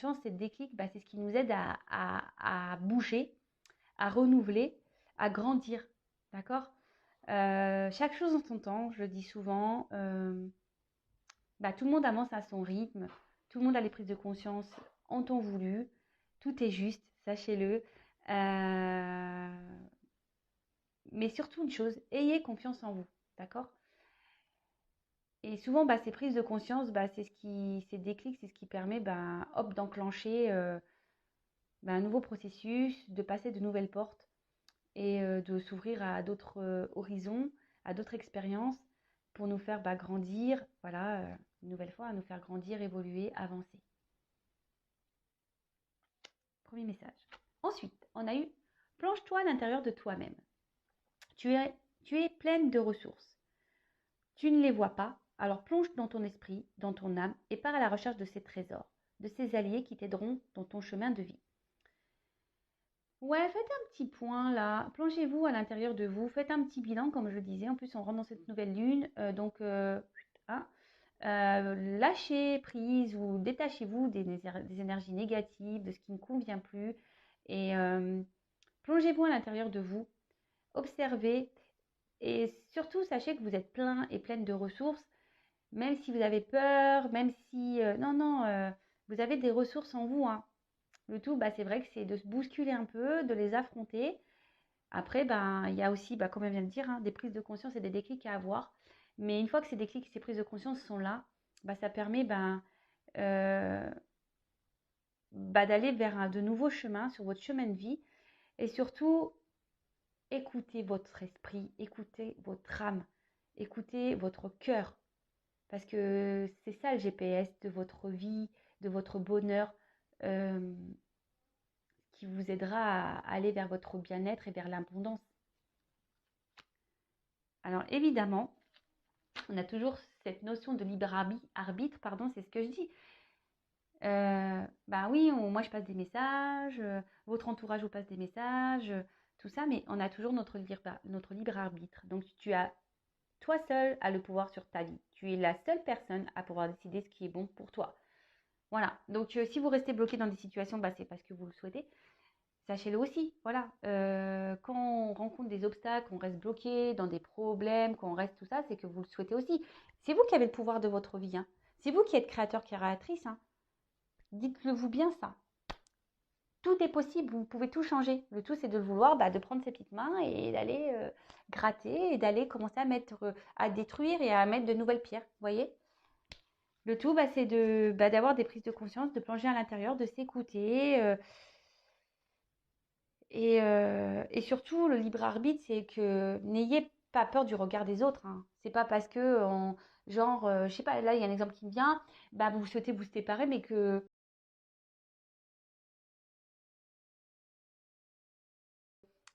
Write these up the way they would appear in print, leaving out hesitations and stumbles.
conscience, ces déclics, bah, c'est ce qui nous aide à bouger, à renouveler, à grandir. D'accord? Chaque chose en son temps, je le dis souvent. Bah, tout le monde avance à son rythme. Tout le monde a les prises de conscience en temps voulu. Tout est juste, sachez-le. Mais surtout une chose, ayez confiance en vous. D'accord? Et souvent, bah, ces prises de conscience, bah, ces déclics, c'est ce qui permet hop, d'enclencher un nouveau processus, de passer de nouvelles portes et de s'ouvrir à d'autres horizons, à d'autres expériences pour nous faire grandir, voilà, une nouvelle fois, à nous faire grandir, évoluer, avancer. Premier message. Ensuite, on a eu « Plonge-toi à l'intérieur de toi-même. Tu es pleine de ressources. Tu ne les vois pas, alors plonge dans ton esprit, dans ton âme et pars à la recherche de ces trésors, de ces alliés qui t'aideront dans ton chemin de vie. » Ouais, faites un petit point là, plongez-vous à l'intérieur de vous, faites un petit bilan comme je le disais, en plus on rentre dans cette nouvelle lune, lâchez prise ou détachez-vous des énergies négatives, de ce qui ne convient plus et plongez-vous à l'intérieur de vous, observez et surtout sachez que vous êtes plein et pleine de ressources, même si vous avez peur, même si... vous avez des ressources en vous, hein. Le tout, c'est vrai que c'est de se bousculer un peu, de les affronter. Après, il y a aussi, comme on vient de dire, hein, des prises de conscience et des déclics à avoir. Mais une fois que ces déclics, ces prises de conscience sont là, ça permet d'aller vers de nouveaux chemins, sur votre chemin de vie. Et surtout, écoutez votre esprit, écoutez votre âme, écoutez votre cœur. Parce que c'est ça le GPS de votre vie, de votre bonheur, qui vous aidera à aller vers votre bien-être et vers l'abondance. Alors évidemment, on a toujours cette notion de libre arbitre, c'est ce que je dis. Oui, moi je passe des messages, votre entourage vous passe des messages, tout ça, mais on a toujours notre libre arbitre. Donc tu as toi seul as le pouvoir sur ta vie. Tu es la seule personne à pouvoir décider ce qui est bon pour toi. Voilà. Donc si vous restez bloqué dans des situations, c'est parce que vous le souhaitez. Sachez-le aussi, voilà. Quand on rencontre des obstacles, qu'on reste bloqué dans des problèmes, qu'on reste tout ça, c'est que vous le souhaitez aussi. C'est vous qui avez le pouvoir de votre vie, hein. C'est vous qui êtes créateur, créatrice, hein. Dites-le vous bien ça. Tout est possible, vous pouvez tout changer. Le tout, c'est de le vouloir, de prendre ses petites mains et d'aller gratter et d'aller commencer à détruire et à mettre de nouvelles pierres, vous voyez. Le tout, c'est d'avoir des prises de conscience, de plonger à l'intérieur, de s'écouter. Et surtout, le libre arbitre, c'est que n'ayez pas peur du regard des autres, hein. C'est pas parce que, je sais pas, là, il y a un exemple qui me vient, vous souhaitez vous séparer, mais que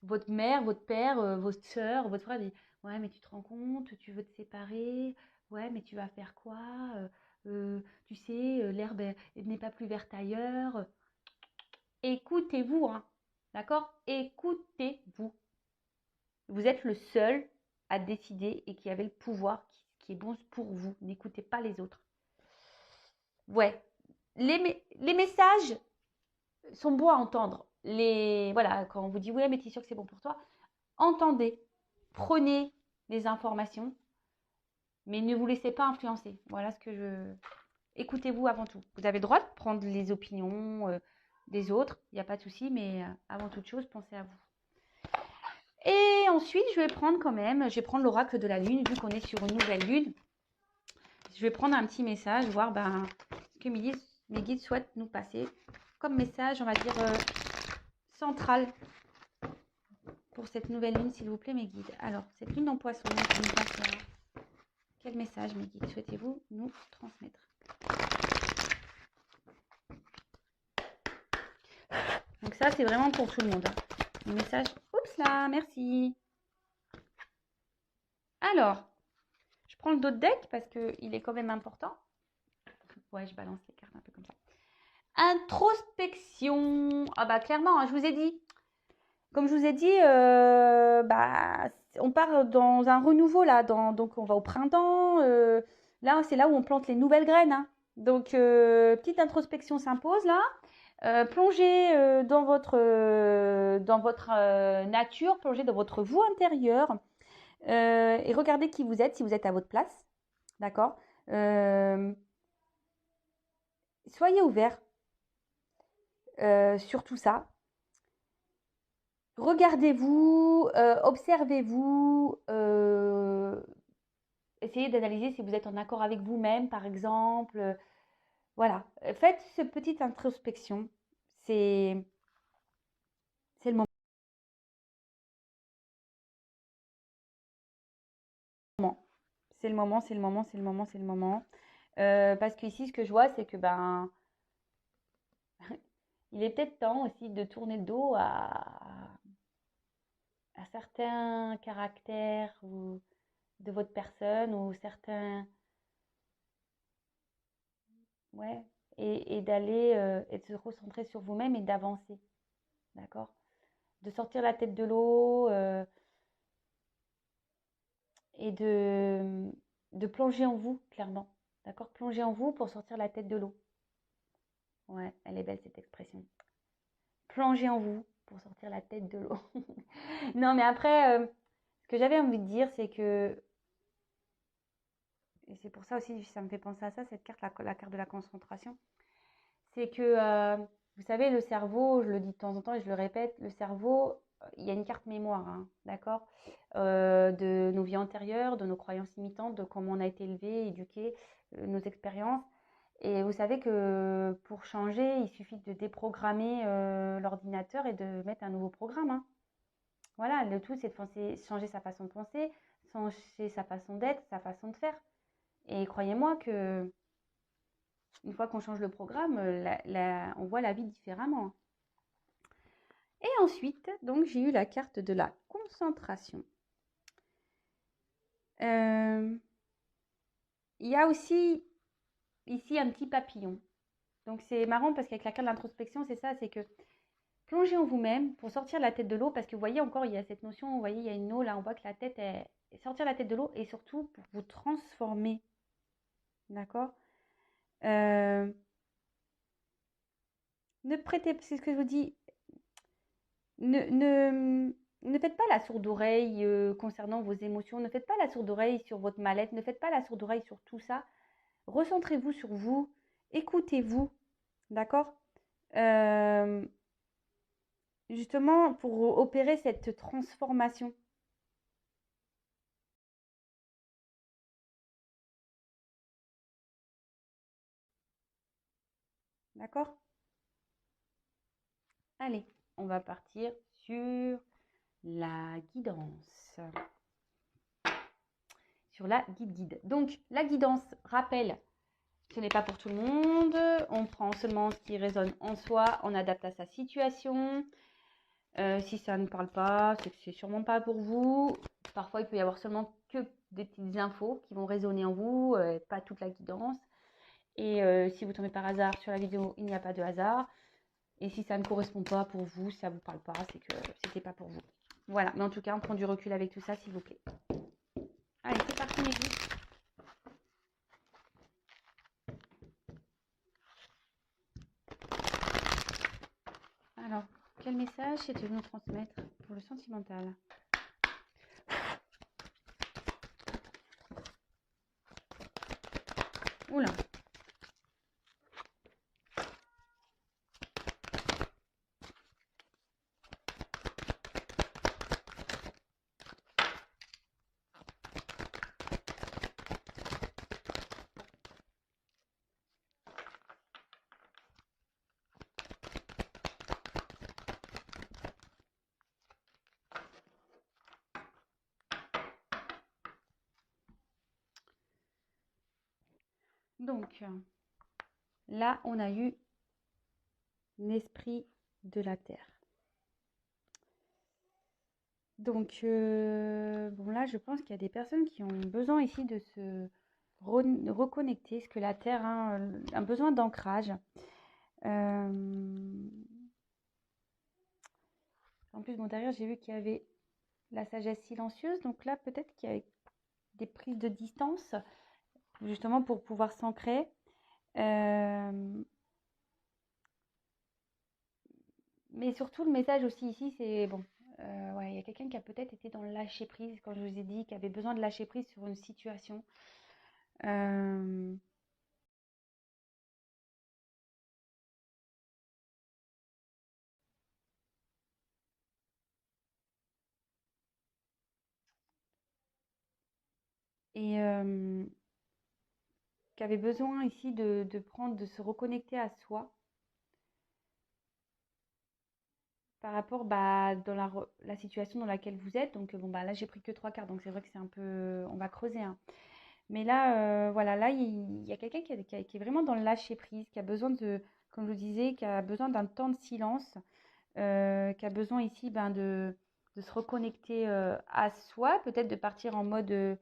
votre mère, votre père, votre soeur, votre frère dit, ouais, mais tu te rends compte, tu veux te séparer, ouais, mais tu vas faire quoi? Tu sais, l'herbe n'est pas plus verte ailleurs. Écoutez-vous, hein, d'accord? Écoutez-vous. Vous êtes le seul à décider et qui avait le pouvoir qui est bon pour vous. N'écoutez pas les autres. Ouais. Les messages sont beaux à entendre. Voilà, quand on vous dit, ouais, mais tu es sûr que c'est bon pour toi, entendez, prenez les informations, mais ne vous laissez pas influencer. Voilà ce que je... Écoutez-vous avant tout. Vous avez le droit de prendre les opinions des autres, il n'y a pas de souci, mais avant toute chose, pensez à vous. Et ensuite, je vais prendre l'oracle de la lune, vu qu'on est sur une nouvelle lune. Je vais prendre un petit message, voir ce que mes guides souhaitent nous passer comme message, on va dire, central pour cette nouvelle lune, s'il vous plaît, mes guides. Alors, cette lune en poisson, 2021, quel message, mes guides, souhaitez-vous nous transmettre? Donc ça, c'est vraiment pour tout le monde, hein. Le message, oups là, merci. Alors, je prends le dos de deck parce qu'il est quand même important. Ouais, je balance les cartes un peu comme ça. Introspection. Ah clairement, hein, je vous ai dit. Comme je vous ai dit, on part dans un renouveau là. Donc on va au printemps. Là, c'est là où on plante les nouvelles graines, hein. Donc, petite introspection s'impose là. Plongez dans votre nature, plongez dans votre vous intérieur et regardez qui vous êtes, si vous êtes à votre place. D'accord. Soyez ouverts sur tout ça. Regardez-vous, observez-vous, essayez d'analyser si vous êtes en accord avec vous-même, par exemple. Voilà, faites cette petite introspection. C'est le moment. C'est le moment, c'est le moment, c'est le moment, c'est le moment. Parce qu'ici, ce que je vois, c'est que il est peut-être temps aussi de tourner le dos à certains caractères ou de votre personne ou certains, ouais, et d'aller et de se recentrer sur vous-même et d'avancer, d'accord? De sortir la tête de l'eau et de plonger en vous, clairement, d'accord? Plonger en vous pour sortir la tête de l'eau. Ouais, elle est belle cette expression. Plonger en vous pour sortir la tête de l'eau. Non, mais après, ce que j'avais envie de dire, c'est que, et c'est pour ça aussi, ça me fait penser à ça, cette carte, la carte de la concentration, c'est que, vous savez, le cerveau, je le dis de temps en temps et je le répète, le cerveau, il y a une carte mémoire, hein, d'accord? De nos vies antérieures, de nos croyances limitantes, de comment on a été élevé, éduqué, nos expériences. Et vous savez que pour changer, il suffit de déprogrammer l'ordinateur et de mettre un nouveau programme, hein. Voilà, le tout, c'est de changer sa façon de penser, changer sa façon d'être, sa façon de faire. Et croyez-moi que une fois qu'on change le programme, on voit la vie différemment. Et ensuite, donc, j'ai eu la carte de la concentration. Il y a aussi ici un petit papillon. Donc, c'est marrant parce qu'avec la carte de l'introspection, c'est ça, c'est que plongez en vous-même pour sortir la tête de l'eau, parce que vous voyez encore, il y a cette notion, vous voyez, il y a une eau là, on voit que la tête est sortir la tête de l'eau et surtout pour vous transformer, d'accord. Ne prêtez, c'est ce que je vous dis, ne faites pas la sourde oreille concernant vos émotions, ne faites pas la sourde oreille sur votre mal-être, ne faites pas la sourde oreille sur tout ça. Recentrez-vous sur vous, écoutez-vous, d'accord. Euh, Justement pour opérer cette transformation, d'accord. Allez, on va partir sur la guidance. Sur la guide-guide. Donc, la guidance, rappel, ce n'est pas pour tout le monde. On prend seulement ce qui résonne en soi, on adapte à sa situation. Si ça ne parle pas, c'est que c'est sûrement pas pour vous. Parfois, il peut y avoir seulement que des petites infos qui vont résonner en vous, pas toute la guidance. Et si vous tombez par hasard sur la vidéo, il n'y a pas de hasard. Et si ça ne correspond pas pour vous, si ça ne vous parle pas, c'est que c'était pas pour vous. Voilà, mais en tout cas, on prend du recul avec tout ça, s'il vous plaît. Allez, c'est parti, mes guides. Alors, quel message c'est de nous transmettre pour le sentimental? Oula. Donc, là, on a eu l'esprit de la terre. Donc, bon, là, je pense qu'il y a des personnes qui ont besoin ici de se reconnecter, parce que la terre a un besoin d'ancrage. En plus, bon, derrière, j'ai vu qu'il y avait la sagesse silencieuse. Donc là, peut-être qu'il y a des prises de distance, justement pour pouvoir s'ancrer. Euh, mais surtout, le message aussi ici, c'est bon. Ouais, il y a quelqu'un qui a peut-être été dans le lâcher prise, quand je vous ai dit, qui avait besoin de lâcher prise sur une situation. Euh, et qui avait besoin ici de se reconnecter à soi par rapport bah, dans la situation dans laquelle vous êtes. Donc bon bah là j'ai pris que trois quarts, donc c'est vrai que c'est un peu. On va creuser, hein. Mais là, voilà, là il y a quelqu'un qui est vraiment dans le lâcher prise, qui a besoin de, comme je vous disais, qui a besoin d'un temps de silence, qui a besoin ici ben, de se reconnecter à soi, peut-être de partir en mode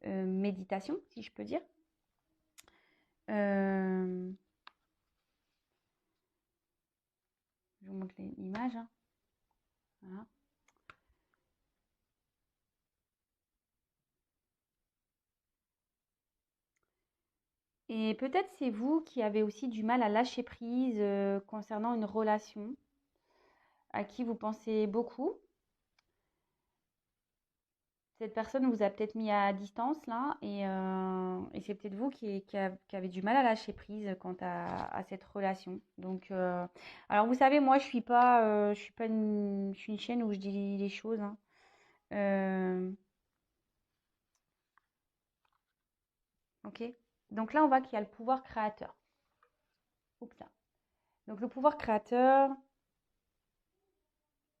méditation, si je peux dire. Euh, je vous montre l'image, hein. Voilà. Et peut-être c'est vous qui avez aussi du mal à lâcher prise concernant une relation à qui vous pensez beaucoup. Cette personne vous a peut-être mis à distance là et c'est peut-être vous qui avez du mal à lâcher prise quant à cette relation. Donc, alors vous savez, moi je suis pas je suis une chaîne où je dis les choses, hein. Euh, ok. Donc là, on voit qu'il y a le pouvoir créateur. Oups là. Donc le pouvoir créateur,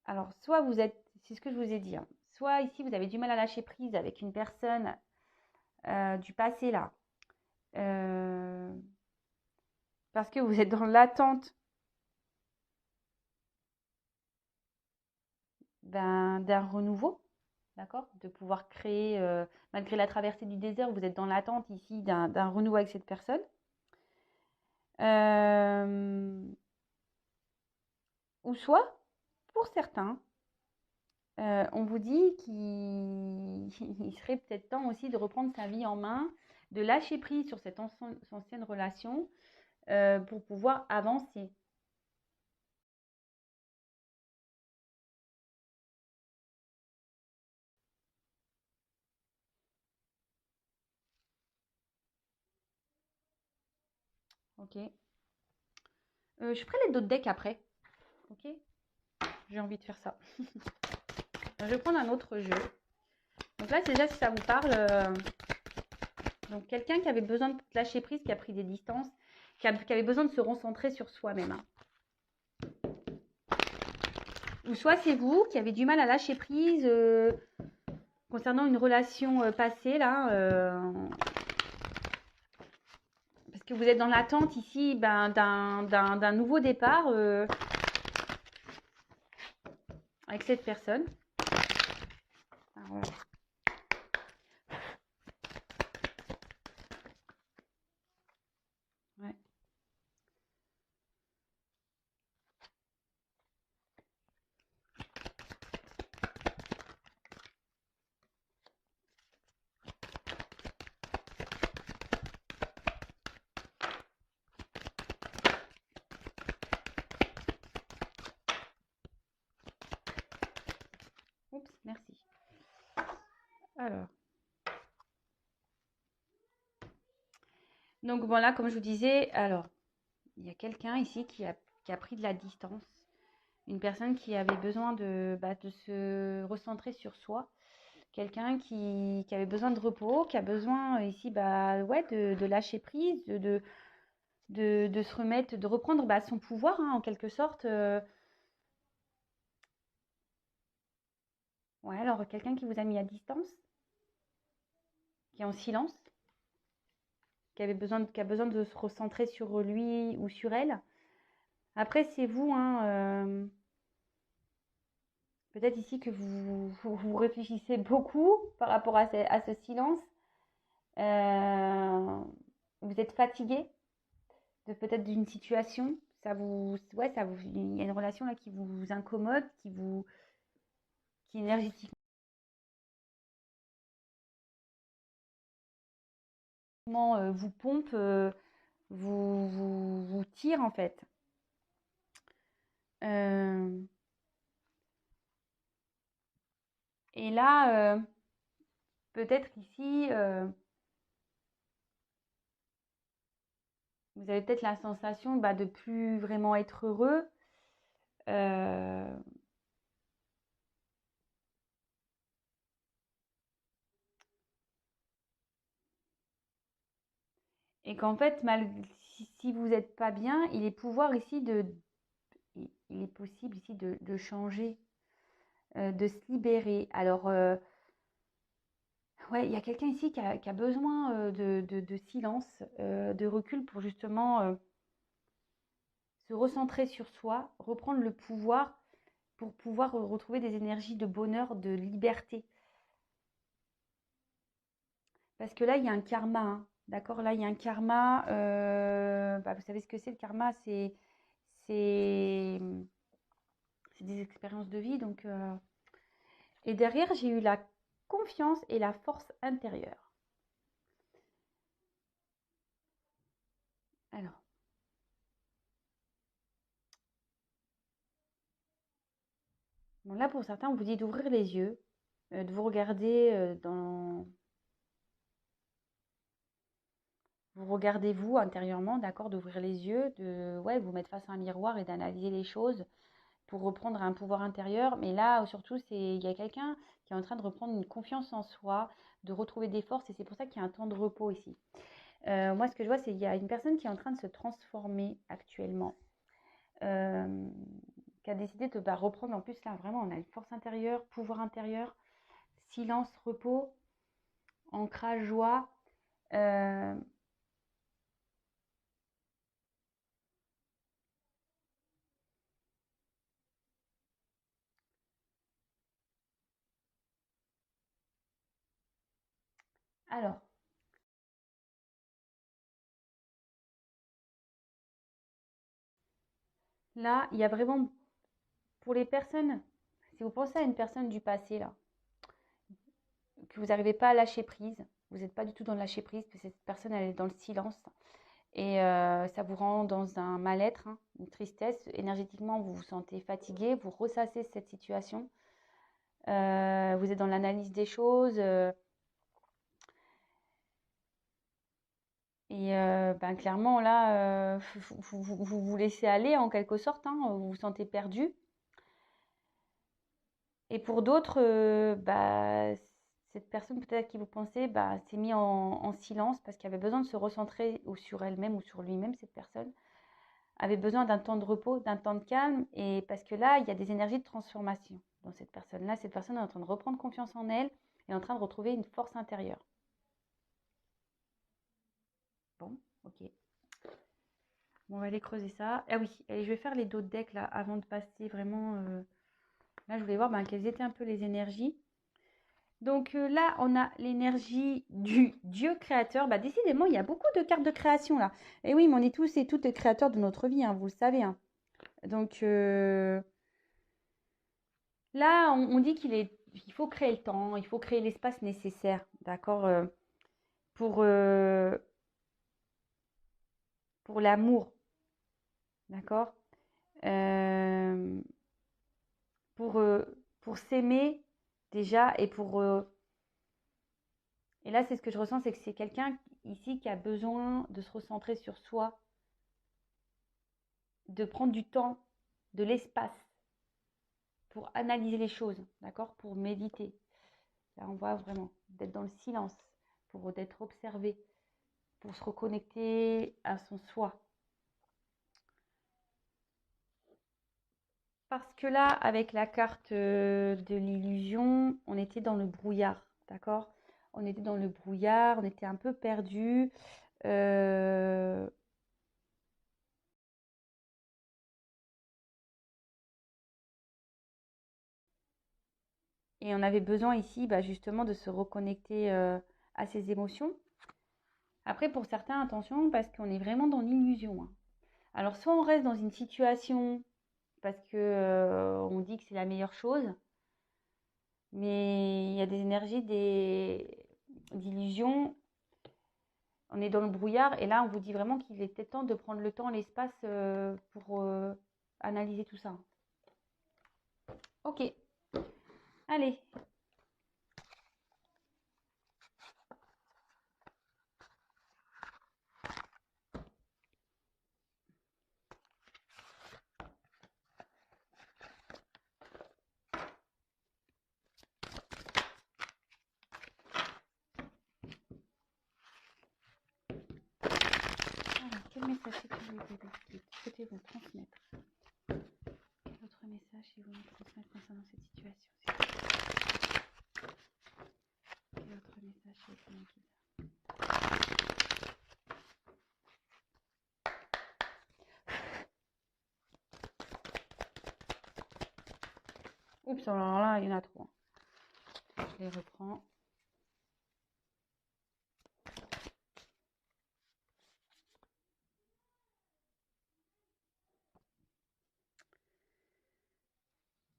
alors soit vous êtes, c'est ce que je vous ai dit, hein, soit ici vous avez du mal à lâcher prise avec une personne du passé là. Euh, parce que vous êtes dans l'attente d'un renouveau, d'accord? De pouvoir créer, malgré la traversée du désert, vous êtes dans l'attente ici d'un renouveau avec cette personne. Euh, ou soit, pour certains, on vous dit qu'il il serait peut-être temps aussi de reprendre sa vie en main, de lâcher prise sur cette ancienne relation pour pouvoir avancer. Ok. Je ferai les d'autres decks après. Ok. J'ai envie de faire ça. Je vais prendre un autre jeu. Donc là, déjà, si ça vous parle, donc quelqu'un qui avait besoin de lâcher prise, qui a pris des distances, qui avait besoin de se recentrer sur soi-même, hein. Ou soit c'est vous qui avez du mal à lâcher prise concernant une relation passée, là, parce que vous êtes dans l'attente ici ben, d'un nouveau départ avec cette personne. Alors, voilà. Ouais. Oups, merci. Alors, donc voilà, comme je vous disais, alors, il y a quelqu'un ici qui a pris de la distance. Une personne qui avait besoin bah, de se recentrer sur soi. Quelqu'un qui avait besoin de repos, qui a besoin ici bah, ouais, de lâcher prise, de se remettre, de reprendre bah, son pouvoir, hein, en quelque sorte. Ouais, alors quelqu'un qui vous a mis à distance, qui est en silence, qui a besoin de se recentrer sur lui ou sur elle. Après, c'est vous, hein, peut-être ici que vous réfléchissez beaucoup par rapport à ce silence. Euh, vous êtes fatigué de peut-être d'une situation. Ouais, il y a une relation là qui vous incommode, qui énergétiquement vous pompe vous tire en fait. Et là, peut-être ici, vous avez peut-être la sensation de plus vraiment être heureux. Euh, et qu'en fait, si vous n'êtes pas bien, il est possible ici de changer, de se libérer. Alors, ouais, il y a quelqu'un ici qui a besoin de silence, de recul pour justement se recentrer sur soi, reprendre le pouvoir pour pouvoir retrouver des énergies de bonheur, de liberté. Parce que là, il y a un karma, hein, d'accord? Là, il y a un karma. Vous savez ce que c'est le karma? C'est, c'est des expériences de vie. Donc, et derrière, j'ai eu la confiance et la force intérieure. Alors, bon, là, pour certains, on vous dit d'ouvrir les yeux, de vous regarder vous regardez vous intérieurement, d'accord, d'ouvrir les yeux, de ouais, vous mettre face à un miroir et d'analyser les choses pour reprendre un pouvoir intérieur. Mais là, surtout, il y a quelqu'un qui est en train de reprendre une confiance en soi, de retrouver des forces, et c'est pour ça qu'il y a un temps de repos ici. Moi, ce que je vois, c'est qu'il y a une personne qui est en train de se transformer actuellement, euh, qui a décidé de reprendre. En plus, là, vraiment, on a une force intérieure, pouvoir intérieur, silence, repos, ancrage, joie. Euh, alors, là, il y a vraiment, pour les personnes, si vous pensez à une personne du passé, là, que vous n'arrivez pas à lâcher prise, vous n'êtes pas du tout dans le lâcher prise, parce que cette personne, elle est dans le silence, et ça vous rend dans un mal-être, hein, une tristesse. Énergétiquement, vous vous sentez fatigué, vous ressassez cette situation, vous êtes dans l'analyse des choses, et clairement, là, vous vous laissez aller en quelque sorte, hein, vous vous sentez perdu. Et pour d'autres, cette personne peut-être à qui vous pensez s'est mis en silence parce qu'elle avait besoin de se recentrer ou sur elle-même ou sur lui-même, cette personne avait besoin d'un temps de repos, d'un temps de calme, et parce que là, il y a des énergies de transformation dans cette personne-là. Cette personne est en train de reprendre confiance en elle et en train de retrouver une force intérieure. Bon, ok. Bon, on va aller creuser ça. Ah oui, et je vais faire les d'autres decks là avant de passer vraiment. Là, je voulais voir quelles étaient un peu les énergies. Donc là, on a l'énergie du Dieu créateur. Décidément, il y a beaucoup de cartes de création là. Et oui, mais on est tous et toutes créateurs de notre vie, hein, vous le savez, hein. Donc là, on dit il faut créer le temps, il faut créer l'espace nécessaire, d'accord, pour, euh, pour l'amour, d'accord, euh, pour, euh, pour s'aimer déjà et là, c'est ce que je ressens, c'est que c'est quelqu'un ici qui a besoin de se recentrer sur soi, de prendre du temps, de l'espace pour analyser les choses, d'accord, pour méditer. Là, on voit vraiment d'être dans le silence, pour d'être observé, pour se reconnecter à son soi. Parce que là, avec la carte de l'illusion, on était dans le brouillard, d'accord? On était dans le brouillard, on était un peu perdu. euh, et on avait besoin ici, justement, de se reconnecter à ses émotions. Après, pour certains, attention, parce qu'on est vraiment dans l'illusion, hein. Alors, soit on reste dans une situation parce que on dit que c'est la meilleure chose, mais il y a des énergies d'illusion On est dans le brouillard et là, on vous dit vraiment qu'il est peut-être temps de prendre le temps, l'espace pour analyser tout ça. Ok, allez. Alors, quel message sécurité souhaitez-vous transmettre? Quel autre message vous transmettre concernant cette situation? Quel autre message vous Oups, alors là, il y en a trop. Je les reprends.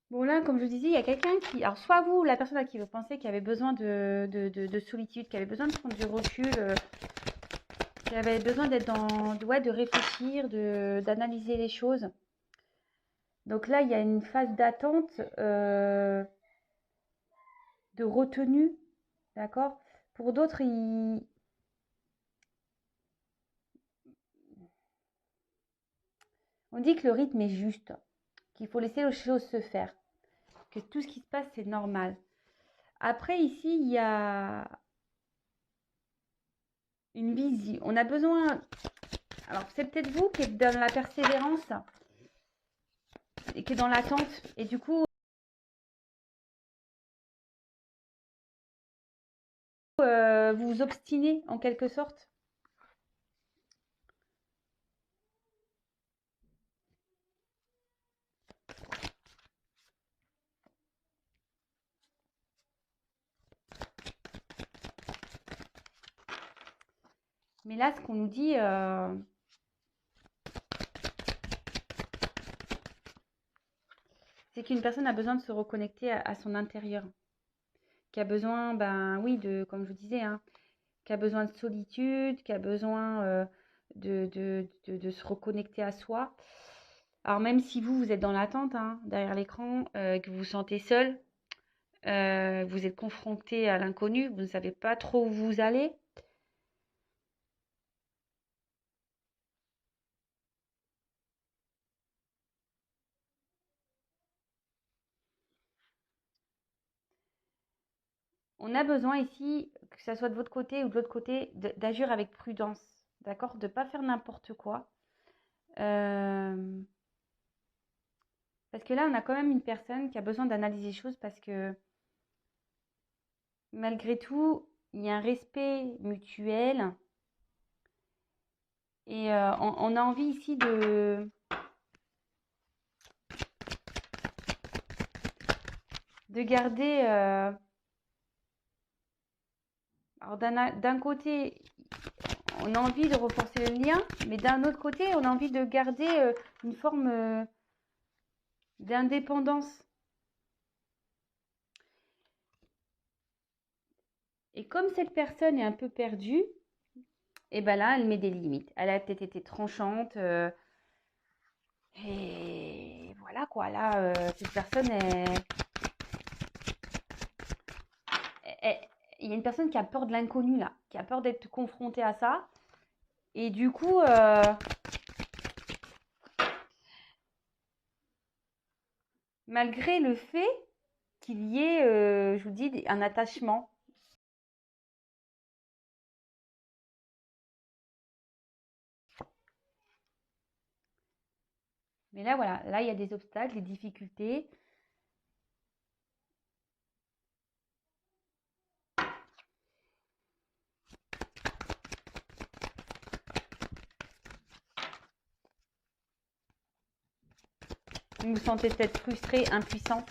Bon là, comme je disais, il y a quelqu'un qui... Alors soit vous, la personne à qui vous pensez qui avait besoin de solitude, qui avait besoin de prendre du recul, qui avait besoin d'être dans... Ouais, de réfléchir, d'analyser les choses. Donc là, il y a une phase d'attente, de retenue, d'accord? Pour d'autres, on dit que le rythme est juste, qu'il faut laisser les choses se faire, que tout ce qui se passe, c'est normal. Après, ici, il y a une vision. On a besoin... Alors, c'est peut-être vous qui êtes dans la persévérance et qui est dans l'attente. Et du coup, vous vous obstinez en quelque sorte. Mais là, ce qu'on nous dit, c'est qu'une personne a besoin de se reconnecter à son intérieur. Qui a besoin, ben oui, comme je vous disais, hein, qui a besoin de solitude, qui a besoin de se reconnecter à soi. Alors même si vous êtes dans l'attente, hein, derrière l'écran, que vous vous sentez seul, vous êtes confronté à l'inconnu, vous ne savez pas trop où vous allez. On a besoin ici, que ça soit de votre côté ou de l'autre côté, d'agir avec prudence, d'accord? De ne pas faire n'importe quoi. Parce que là, on a quand même une personne qui a besoin d'analyser les choses parce que malgré tout, il y a un respect mutuel et on a envie ici de garder... alors d'un côté, on a envie de renforcer le lien, mais d'un autre côté, on a envie de garder une forme d'indépendance. Et comme cette personne est un peu perdue, et ben là, elle met des limites. Elle a peut-être été tranchante. Et voilà quoi, là, cette personne il y a une personne qui a peur de l'inconnu là, qui a peur d'être confrontée à ça. Et du coup, malgré le fait qu'il y ait, je vous dis, un attachement. Mais là, voilà, là, il y a des obstacles, des difficultés. Vous vous sentez peut-être frustré, impuissant.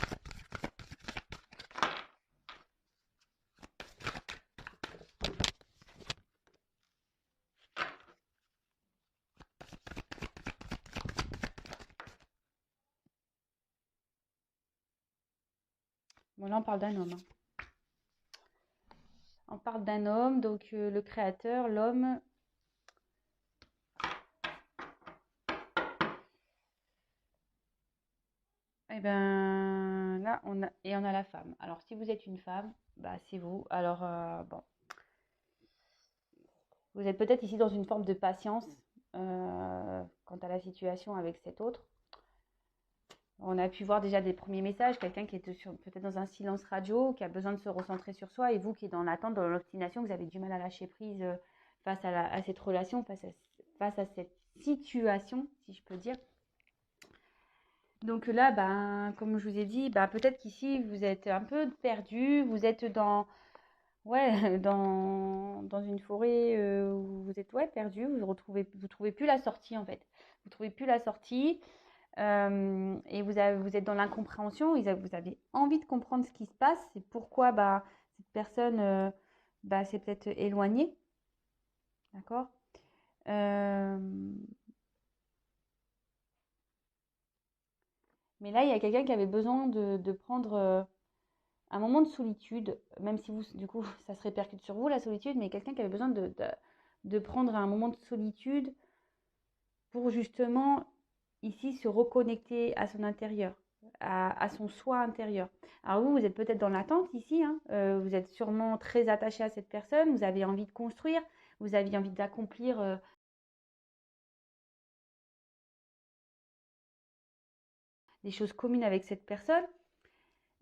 Bon, là, on parle d'un homme, hein. On parle d'un homme, donc le créateur, l'homme. Et ben là, on a la femme. Alors, si vous êtes une femme, bah, c'est vous. Alors, bon, vous êtes peut-être ici dans une forme de patience quant à la situation avec cet autre. On a pu voir déjà des premiers messages, quelqu'un qui est peut-être dans un silence radio, qui a besoin de se recentrer sur soi, et vous qui êtes dans l'attente, dans l'obstination, vous avez du mal à lâcher prise face à cette relation, face à cette situation, si je peux dire. Donc là, ben, comme je vous ai dit, ben, peut-être qu'ici, vous êtes un peu perdu, vous êtes ouais, dans une forêt où vous êtes perdu, vous trouvez plus la sortie en fait. Vous trouvez plus la sortie. Et vous êtes dans l'incompréhension, vous avez envie de comprendre ce qui se passe, c'est pourquoi bah, cette personne s'est peut-être éloignée, d'accord. Euh, mais là, il y a quelqu'un qui avait besoin de prendre un moment de solitude, même si vous, du coup, ça se répercute sur vous, la solitude, mais quelqu'un qui avait besoin de prendre un moment de solitude pour justement ici se reconnecter à son intérieur, à son soi intérieur. Alors vous êtes peut-être dans l'attente ici, hein, vous êtes sûrement très attaché à cette personne, vous avez envie de construire, vous avez envie d'accomplir des choses communes avec cette personne,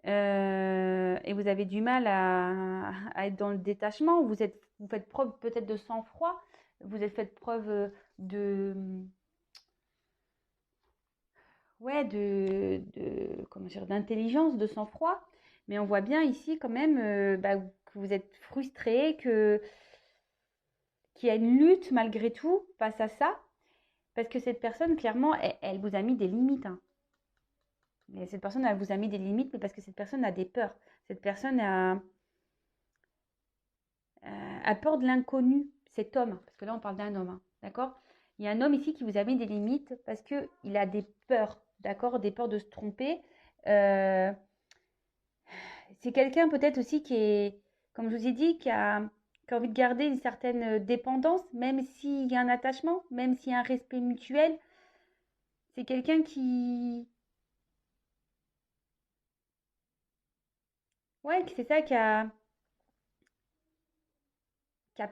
et vous avez du mal à être dans le détachement, vous faites preuve peut-être de sang-froid, vous êtes fait preuve de ouais, comment dire, d'intelligence, de sang-froid. Mais on voit bien ici quand même que vous êtes frustré, qu'il y a une lutte malgré tout face à ça. Parce que cette personne, clairement, elle vous a mis des limites, hein. Mais cette personne, elle vous a mis des limites, mais parce que cette personne a des peurs. Cette personne a peur de l'inconnu, cet homme. Parce que là, on parle d'un homme, hein, d'accord. Il y a un homme ici qui vous a mis des limites parce qu'il a des peurs, d'accord, des peurs de se tromper. Euh, C'est quelqu'un peut-être aussi qui est, comme je vous ai dit, qui a envie de garder une certaine dépendance, même s'il y a un attachement, même s'il y a un respect mutuel. C'est quelqu'un ouais, c'est ça, qui a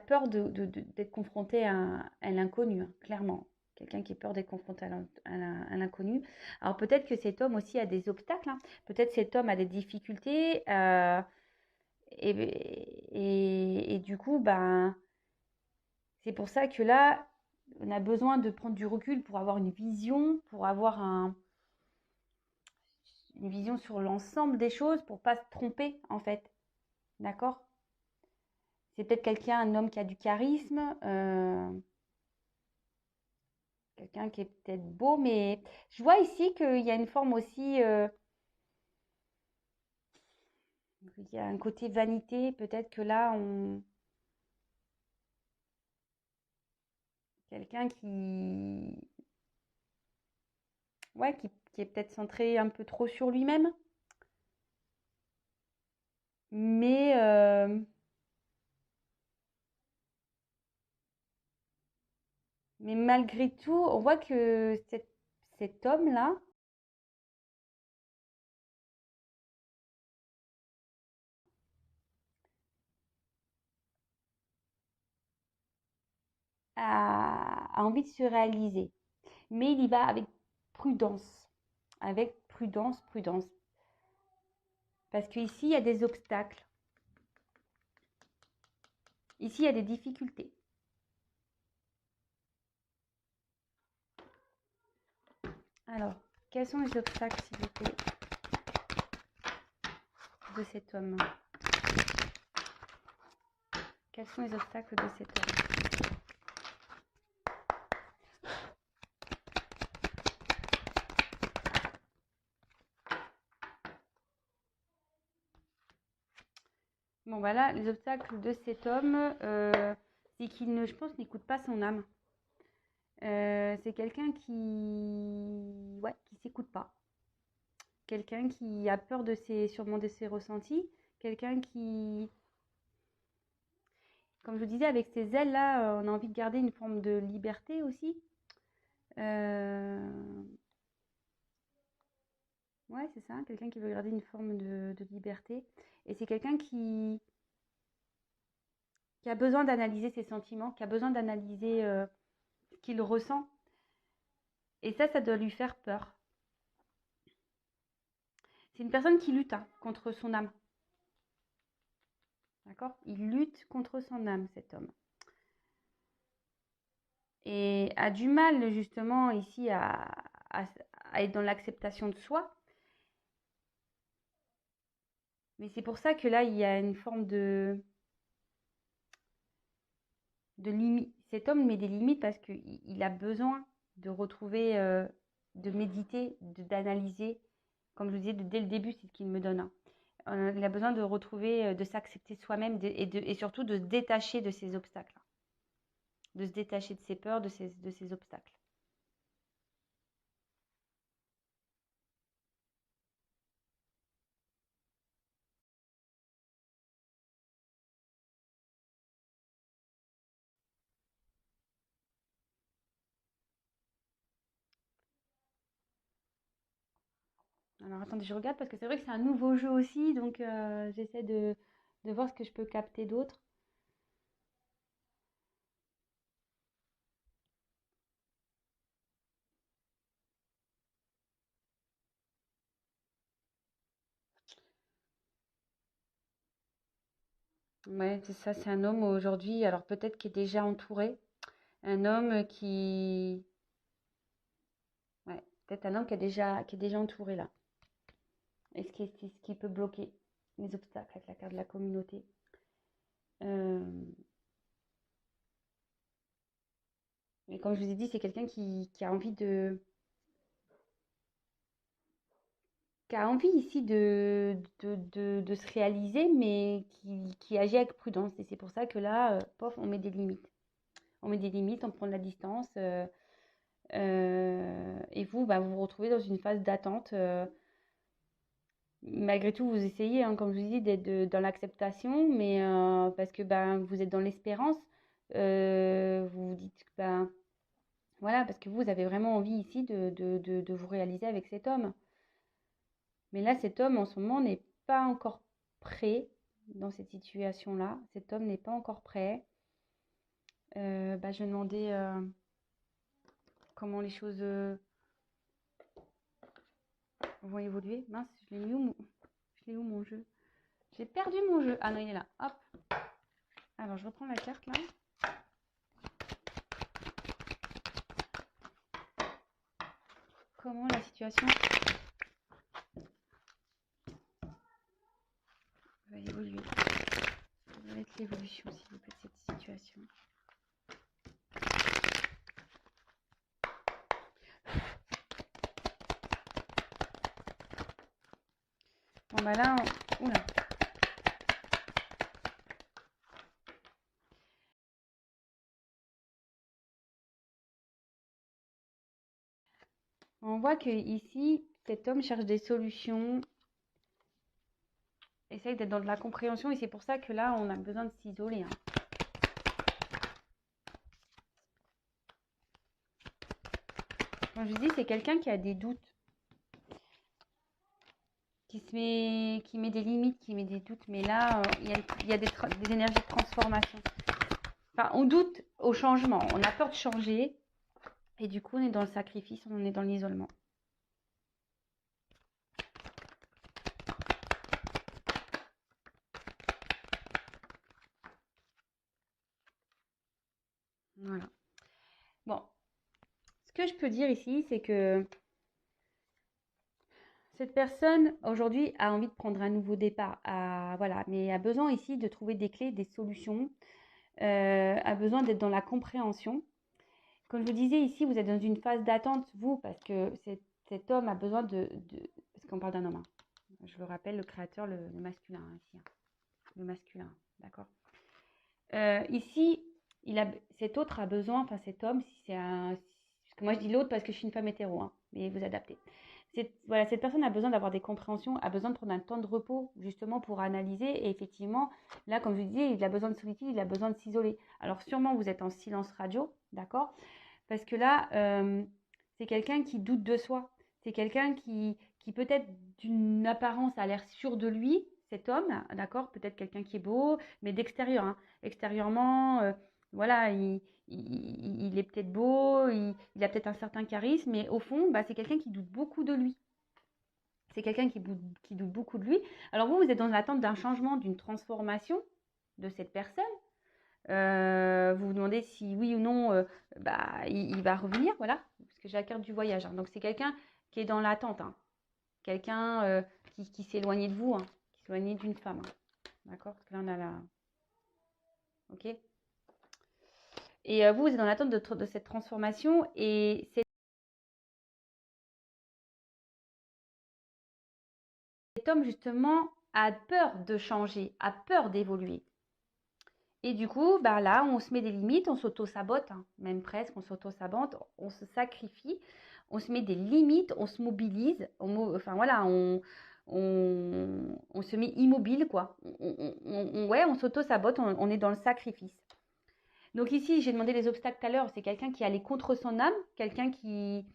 peur d'être confronté à l'inconnu, hein, clairement. Quelqu'un qui a peur d'être confronté à l'inconnu. Alors peut-être que cet homme aussi a des obstacles, hein. Peut-être cet homme a des difficultés. Et du coup, ben, c'est pour ça que là, on a besoin de prendre du recul pour avoir une vision, pour avoir une vision sur l'ensemble des choses, pour pas se tromper en fait. D'accord. C'est peut-être quelqu'un, un homme qui a du charisme, quelqu'un qui est peut-être beau, mais je vois ici qu'il y a une forme aussi, il y a un côté vanité, peut-être que là, quelqu'un ouais, qui est peut-être centré un peu trop sur lui-même, mais mais malgré tout, on voit que cet homme-là a envie de se réaliser. Mais il y va avec prudence. Avec prudence, prudence. Parce qu'ici, il y a des obstacles. Ici, il y a des difficultés. Alors, quels sont les obstacles, s'il vous plaît, de cet homme? Quels sont les obstacles de cet homme? Bon, voilà, les obstacles de cet homme, c'est qu'il ne, je pense, n'écoute pas son âme. C'est quelqu'un qui s'écoute pas. Quelqu'un qui a peur sûrement de ses ressentis. Quelqu'un comme je vous disais, avec ces ailes-là, on a envie de garder une forme de liberté aussi. Ouais, c'est ça, quelqu'un qui veut garder une forme de liberté. Et c'est quelqu'un qui a besoin d'analyser ses sentiments, qui a besoin d'analyser ce qu'il ressent. Et ça doit lui faire peur. C'est une personne qui lutte contre son âme. D'accord? Il lutte contre son âme, cet homme. Et a du mal, justement, ici, à être dans l'acceptation de soi. Mais c'est pour ça que là, il y a une forme de limite. Cet homme met des limites parce qu'il a besoin de retrouver, de méditer, d'analyser. Comme je vous disais, dès le début, c'est ce qu'il me donne. Il a besoin de retrouver, de s'accepter soi-même et surtout de se détacher de ses obstacles. De se détacher de ses peurs, de ses obstacles. Alors attendez, je regarde parce que c'est vrai que c'est un nouveau jeu aussi, donc j'essaie de voir ce que je peux capter d'autre. Ouais, c'est ça, c'est un homme aujourd'hui, alors peut-être qui est déjà entouré. Un homme qui... Ouais, peut-être un homme qui est déjà entouré là. Et ce qui peut bloquer les obstacles avec la carte de la communauté. Euh, Et comme je vous ai dit, c'est quelqu'un qui a envie qui a envie ici de se réaliser, mais qui agit avec prudence. Et c'est pour ça que là, pof, on met des limites. On met des limites, on prend de la distance. Et vous, bah, vous vous retrouvez dans une phase d'attente. Malgré tout, vous essayez, hein, comme je vous dis, d'être dans l'acceptation, mais parce que ben, vous êtes dans l'espérance. Vous vous dites, ben, voilà, parce que vous avez vraiment envie ici de vous réaliser avec cet homme. Mais là, cet homme, en ce moment, n'est pas encore prêt dans cette situation-là. Cet homme n'est pas encore prêt. Bah, je vais demander comment les choses vont évoluer. Mince, je l'ai où mon jeu? J'ai perdu mon jeu. Ah non, il est là. Hop. Alors, je reprends la carte là. Comment la situation va évoluer? Ça va être l'évolution, s'il vous plaît, de cette situation. Bon, bah là, oula. On voit que ici, cet homme cherche des solutions, essaye d'être dans de la compréhension, et c'est pour ça que là, on a besoin de s'isoler. Comme je dis, c'est quelqu'un qui a des doutes, qui met des limites, qui met des doutes. Mais là, il y a des énergies de transformation. Enfin, on doute au changement. On a peur de changer. Et du coup, on est dans le sacrifice, on est dans l'isolement. Voilà. Bon. Ce que je peux dire ici, c'est que cette personne, aujourd'hui, a envie de prendre un nouveau départ. Voilà, mais a besoin ici de trouver des clés, des solutions. A besoin d'être dans la compréhension. Comme je vous disais, ici, vous êtes dans une phase d'attente, vous, parce que cet homme a besoin parce qu'on parle d'un homme. Je le rappelle, le créateur, le masculin, ici. Le masculin, d'accord. Ici, cet autre a besoin, enfin cet homme, si c'est un... Parce que moi, je dis l'autre parce que je suis une femme hétéro, mais vous adaptez. Voilà, cette personne a besoin d'avoir des compréhensions, a besoin de prendre un temps de repos justement pour analyser. Et effectivement, là, comme je vous disais, il a besoin de solitude, il a besoin de s'isoler. Alors sûrement, vous êtes en silence radio, d'accord? Parce que là, c'est quelqu'un qui doute de soi. C'est quelqu'un qui peut-être d'une apparence a l'air sûr de lui, cet homme, d'accord? Peut-être quelqu'un qui est beau, mais d'extérieur, hein. Extérieurement, voilà, il est peut-être beau, il a peut-être un certain charisme, mais au fond, bah, c'est quelqu'un qui doute beaucoup de lui. C'est quelqu'un qui doute beaucoup de lui. Alors vous, vous êtes dans l'attente d'un changement, d'une transformation de cette personne. Vous vous demandez si oui ou non bah, il va revenir, voilà, parce que j'ai la carte du voyage, hein. Donc c'est quelqu'un qui est dans l'attente, hein. Quelqu'un qui s'est éloigné de vous, hein, qui s'est éloigné d'une femme, hein. D'accord? Parce que là on a la... Ok? Et vous, vous êtes dans l'attente de cette transformation et cet homme justement a peur de changer, a peur d'évoluer. Et du coup, bah là, on se met des limites, on s'auto-sabote, hein, même presque, on s'auto-sabote, on se sacrifie, on se met des limites, on se mobilise, enfin voilà, on se met immobile, quoi. Ouais, on s'auto-sabote, on est dans le sacrifice. Donc ici, j'ai demandé les obstacles tout à l'heure, c'est quelqu'un qui allait contre son âme, quelqu'un qui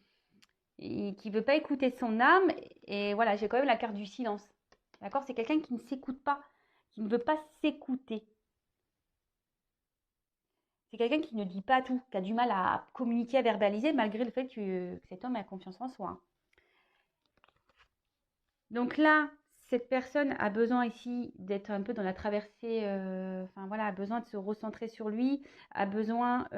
veut pas écouter son âme, et voilà, j'ai quand même la carte du silence. D'accord? C'est quelqu'un qui ne s'écoute pas, qui ne veut pas s'écouter. C'est quelqu'un qui ne dit pas tout, qui a du mal à communiquer, à verbaliser, malgré le fait que cet homme a confiance en soi. Donc là, cette personne a besoin ici d'être un peu dans la traversée, enfin voilà, a besoin de se recentrer sur lui, a besoin